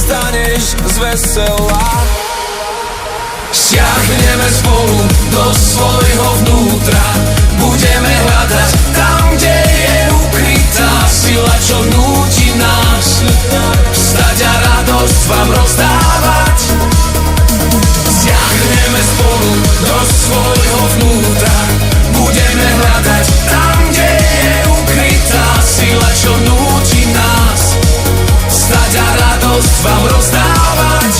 vstaneš z vesela. Siahneme spolu do svojho vnútra, budeme hľadať tam, kde je ukrytá sila, čo núti nás vstať a radosť vám rozdávať. Siahneme spolu do svojho vnútra, budeme hľadať tam, kde je ukrytá sila, čo núti nás vstať a radosť vám rozdávať.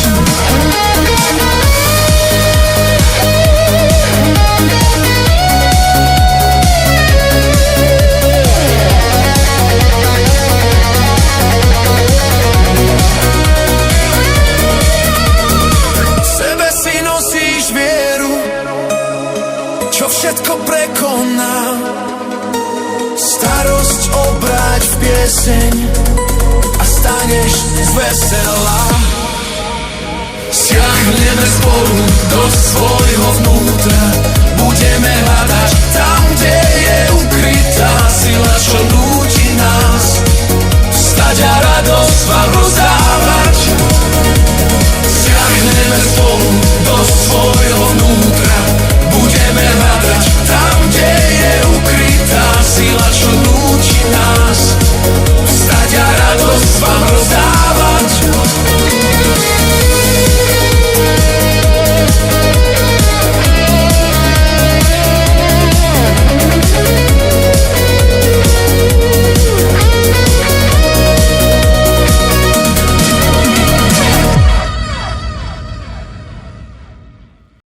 Všetko prekoná, starosť obráť v pieseň a staneš z vesela. Siahneme spolu do svojho vnútra, budeme hľadať tam, kde je ukrytá sila, čo núti nás vstať a radosť vám rozdávať.